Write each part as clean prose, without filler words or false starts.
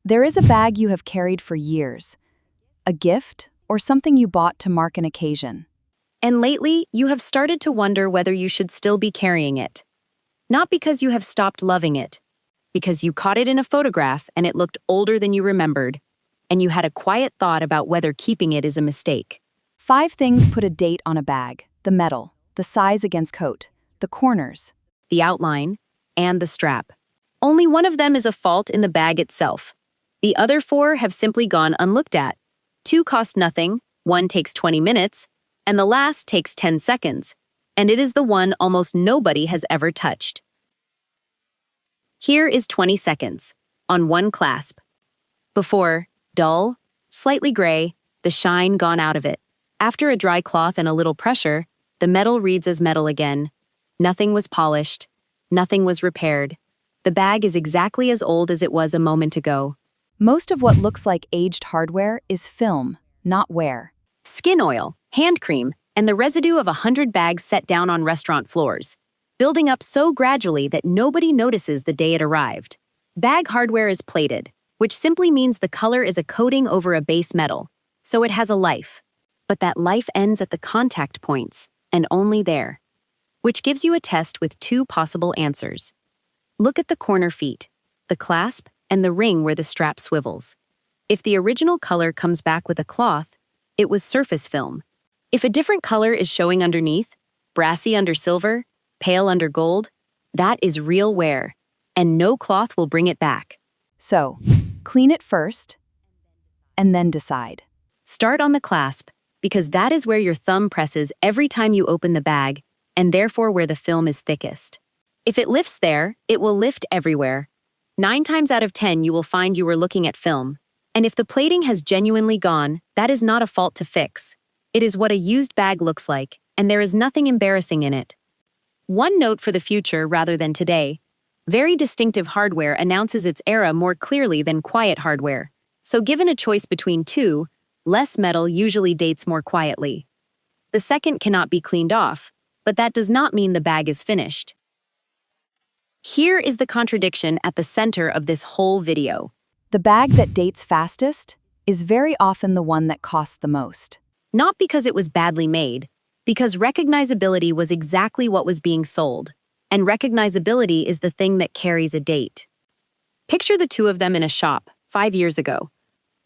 There is a bag you have carried for years, a gift or something you bought to mark an occasion. And lately, you have started to wonder whether you should still be carrying it. Not because you have stopped loving it, because you caught it in a photograph and it looked older than you remembered, and you had a quiet thought about whether keeping it is a mistake. 5 things put a date on a bag: the metal, the size against coat, the corners. The outline, and the strap. Only one of them is a fault in the bag itself. The other 4 have simply gone unlooked at. 2 cost nothing, 1 takes 20 minutes, and the last takes 10 seconds, and it is the one almost nobody has ever touched. Here is 20 seconds, on one clasp. Before, dull, slightly gray, the shine gone out of it. After a dry cloth and a little pressure, the metal reads as metal again. Nothing was polished. Nothing was repaired. The bag is exactly as old as it was a moment ago. Most of what looks like aged hardware is film, not wear. Skin oil, hand cream, and the residue of 100 bags set down on restaurant floors, building up so gradually that nobody notices the day it arrived. Bag hardware is plated, which simply means the color is a coating over a base metal, so it has a life. But that life ends at the contact points, and only there. Which gives you a test with 2 possible answers. Look at the corner feet, the clasp, and the ring where the strap swivels. If the original color comes back with a cloth, it was surface film. If a different color is showing underneath, brassy under silver, pale under gold, that is real wear, and no cloth will bring it back. So, clean it first, and then decide. Start on the clasp, because that is where your thumb presses every time you open the bag, and therefore where the film is thickest. If it lifts there, it will lift everywhere. 9 times out of 10 you will find you were looking at film. And if the plating has genuinely gone, that is not a fault to fix. It is what a used bag looks like, and there is nothing embarrassing in it. One note for the future rather than today: very distinctive hardware announces its era more clearly than quiet hardware. So given a choice between 2, less metal usually dates more quietly. The second cannot be cleaned off, but that does not mean the bag is finished. Here is the contradiction at the center of this whole video. The bag that dates fastest is very often the one that costs the most. Not because it was badly made, because recognizability was exactly what was being sold, and recognizability is the thing that carries a date. Picture the 2 of them in a shop 5 years ago.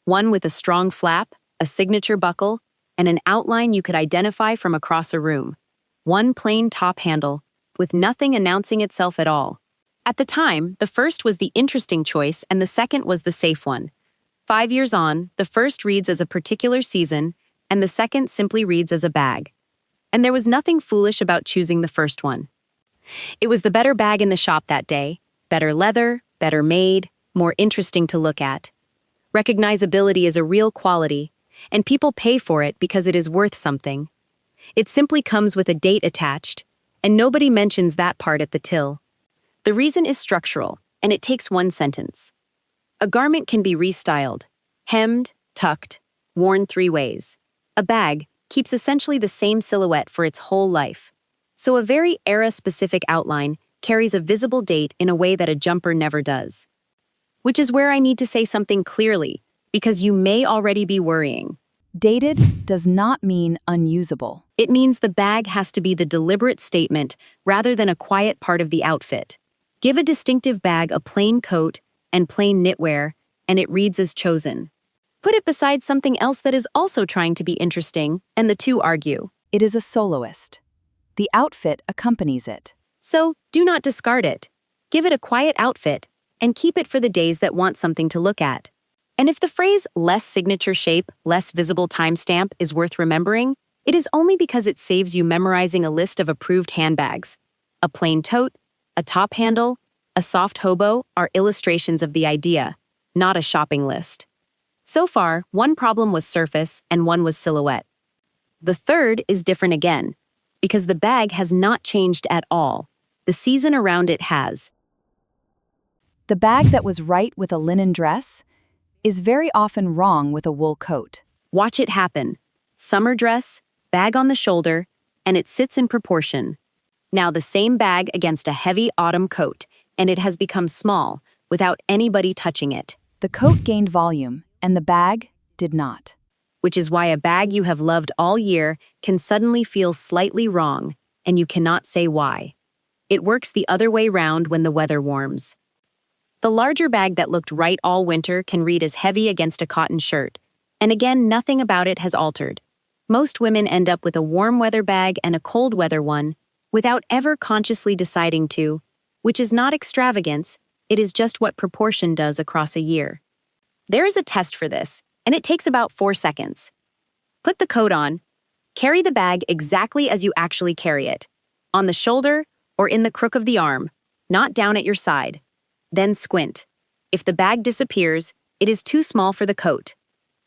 One with a strong flap, a signature buckle, and an outline you could identify from across a room. One plain top handle, with nothing announcing itself at all. At the time, the first was the interesting choice and the second was the safe one. 5 years on, the first reads as a particular season, and the second simply reads as a bag. And there was nothing foolish about choosing the first one. It was the better bag in the shop that day, better leather, better made, more interesting to look at. Recognizability is a real quality, and people pay for it because it is worth something. It simply comes with a date attached, and nobody mentions that part at the till. The reason is structural, and it takes 1 sentence. A garment can be restyled, hemmed, tucked, worn 3 ways. A bag keeps essentially the same silhouette for its whole life. So a very era-specific outline carries a visible date in a way that a jumper never does. Which is where I need to say something clearly, because you may already be worrying. Dated does not mean unusable. It means the bag has to be the deliberate statement rather than a quiet part of the outfit. Give a distinctive bag a plain coat and plain knitwear, and it reads as chosen. Put it beside something else that is also trying to be interesting, and the 2 argue. It is a soloist. The outfit accompanies it. So, do not discard it. Give it a quiet outfit, and keep it for the days that want something to look at. And if the phrase less signature shape, less visible timestamp is worth remembering, it is only because it saves you memorizing a list of approved handbags. A plain tote, a top handle, a soft hobo are illustrations of the idea, not a shopping list. So far, 1 problem was surface and 1 was silhouette. The third is different again, because the bag has not changed at all. The season around it has. The bag that was right with a linen dress is very often wrong with a wool coat. Watch it happen. Summer dress, bag on the shoulder, and it sits in proportion. Now the same bag against a heavy autumn coat, and it has become small, without anybody touching it. The coat gained volume, and the bag did not. Which is why a bag you have loved all year can suddenly feel slightly wrong, and you cannot say why. It works the other way round when the weather warms. The larger bag that looked right all winter can read as heavy against a cotton shirt, and again, nothing about it has altered. Most women end up with a warm weather bag and a cold weather one, without ever consciously deciding to, which is not extravagance, it is just what proportion does across a year. There is a test for this, and it takes about 4 seconds. Put the coat on, carry the bag exactly as you actually carry it, on the shoulder or in the crook of the arm, not down at your side. Then squint. If the bag disappears, it is too small for the coat.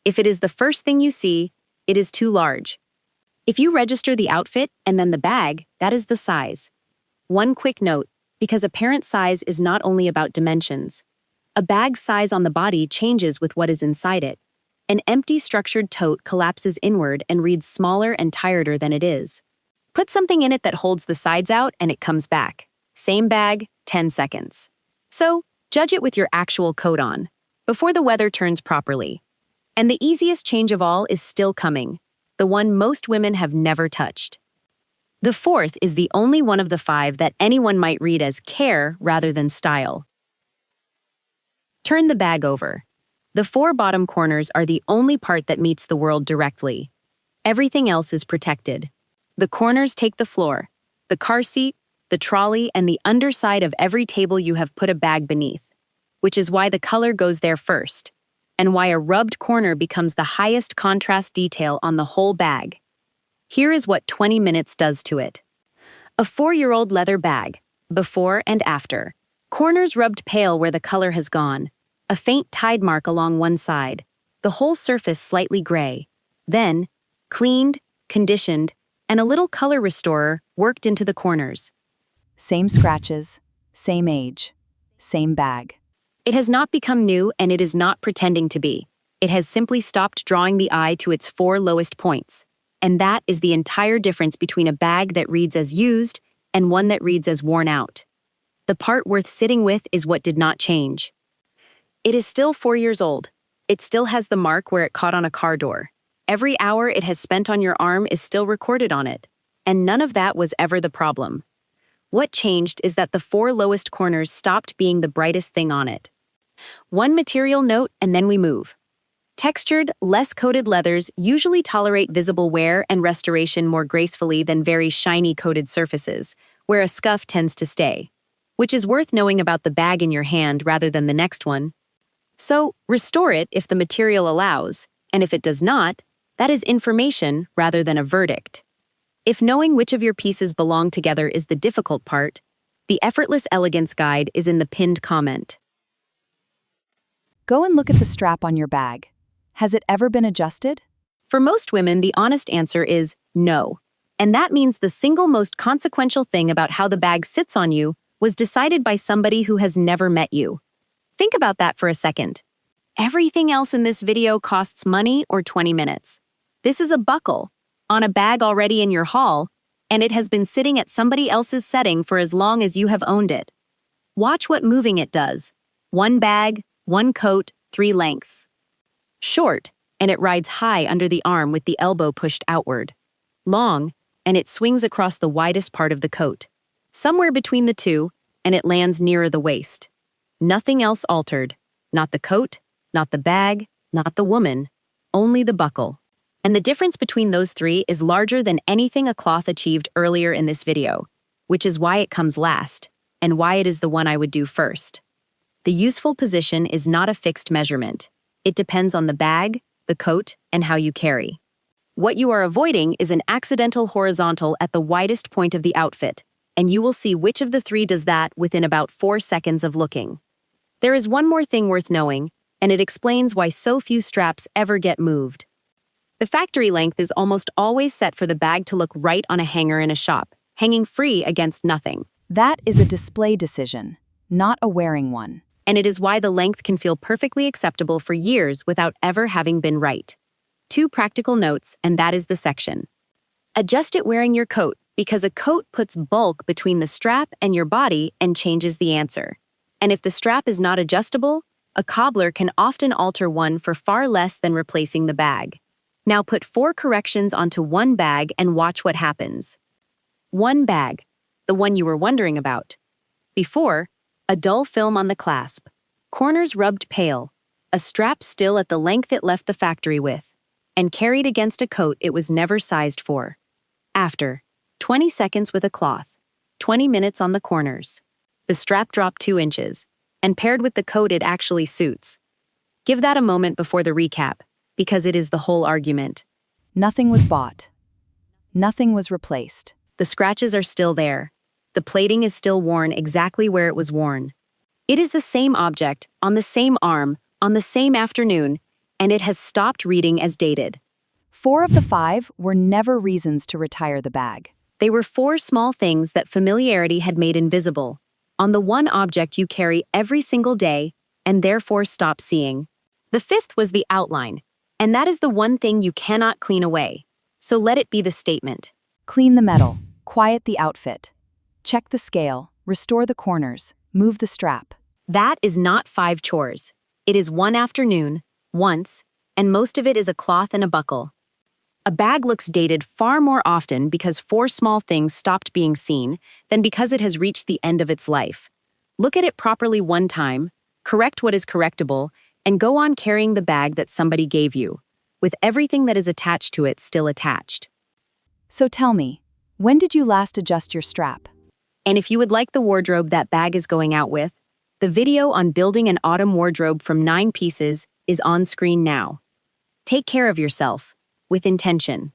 If it is the first thing you see, it is too large. If you register the outfit and then the bag, that is the size. One quick note, because apparent size is not only about dimensions. A bag's size on the body changes with what is inside it. An empty structured tote collapses inward and reads smaller and tireder than it is. Put something in it that holds the sides out and it comes back. Same bag, 10 seconds. So, judge it with your actual coat on, before the weather turns properly. And the easiest change of all is still coming, the one most women have never touched. The fourth is the only one of the 5 that anyone might read as care rather than style. Turn the bag over. The 4 bottom corners are the only part that meets the world directly. Everything else is protected. The corners take the floor, the car seat, the trolley, and the underside of every table you have put a bag beneath, which is why the color goes there first, and why a rubbed corner becomes the highest contrast detail on the whole bag. Here is what 20 minutes does to it. A 4-year-old leather bag, before and after. Corners rubbed pale where the color has gone, a faint tide mark along one side, the whole surface slightly gray. Then, cleaned, conditioned, and a little color restorer worked into the corners. Same scratches, same age, same bag. It has not become new and it is not pretending to be. It has simply stopped drawing the eye to its 4 lowest points. And that is the entire difference between a bag that reads as used and one that reads as worn out. The part worth sitting with is what did not change. It is still 4 years old. It still has the mark where it caught on a car door. Every hour it has spent on your arm is still recorded on it. And none of that was ever the problem. What changed is that the 4 lowest corners stopped being the brightest thing on it. One material note and then we move. Textured, less coated leathers usually tolerate visible wear and restoration more gracefully than very shiny coated surfaces, where a scuff tends to stay, which is worth knowing about the bag in your hand rather than the next one. So, restore it if the material allows, and if it does not, that is information rather than a verdict. If knowing which of your pieces belong together is the difficult part, the Effortless Elegance Guide is in the pinned comment. Go and look at the strap on your bag. Has it ever been adjusted? For most women, the honest answer is no. And that means the single most consequential thing about how the bag sits on you was decided by somebody who has never met you. Think about that for a second. Everything else in this video costs money or 20 minutes. This is a buckle on a bag already in your haul, and it has been sitting at somebody else's setting for as long as you have owned it. Watch what moving it does. 1 bag, 1 coat, 3 lengths. Short, and it rides high under the arm with the elbow pushed outward. Long, and it swings across the widest part of the coat. Somewhere between the two, and it lands nearer the waist. Nothing else altered. Not the coat, not the bag, not the woman, only the buckle. And the difference between those 3 is larger than anything a cloth achieved earlier in this video, which is why it comes last, and why it is the one I would do first. The useful position is not a fixed measurement. It depends on the bag, the coat, and how you carry. What you are avoiding is an accidental horizontal at the widest point of the outfit, and you will see which of the 3 does that within about 4 seconds of looking. There is one more thing worth knowing, and it explains why so few straps ever get moved. The factory length is almost always set for the bag to look right on a hanger in a shop, hanging free against nothing. That is a display decision, not a wearing one. And it is why the length can feel perfectly acceptable for years without ever having been right. 2 practical notes, and that is the section. Adjust it wearing your coat, because a coat puts bulk between the strap and your body and changes the answer. And if the strap is not adjustable, A cobbler can often alter one for far less than replacing the bag. Now put 4 corrections onto one bag and watch what happens. One bag, the one you were wondering about. Before, a dull film on the clasp, corners rubbed pale, a strap still at the length it left the factory with, and carried against a coat it was never sized for. After, 20 seconds with a cloth, 20 minutes on the corners. The strap dropped 2 inches, and paired with the coat it actually suits. Give that a moment before the recap, because it is the whole argument. Nothing was bought. Nothing was replaced. The scratches are still there. The plating is still worn exactly where it was worn. It is the same object, on the same arm, on the same afternoon, and it has stopped reading as dated. 4 of the 5 were never reasons to retire the bag. They were 4 small things that familiarity had made invisible, on the one object you carry every single day, and therefore stop seeing. The 5th was the outline, and that is the one thing you cannot clean away. So let it be the statement. Clean the metal. Quiet the outfit. Check the scale. Restore the corners. Move the strap. That is not 5 chores. It is one afternoon, once, and most of it is a cloth and a buckle. A bag looks dated far more often because 4 small things stopped being seen than because it has reached the end of its life. Look at it properly one time, correct what is correctable, and go on carrying the bag that somebody gave you, with everything that is attached to it still attached. So tell me, when did you last adjust your strap? And if you would like the wardrobe that bag is going out with, the video on building an autumn wardrobe from 9 pieces is on screen now. Take care of yourself, with intention.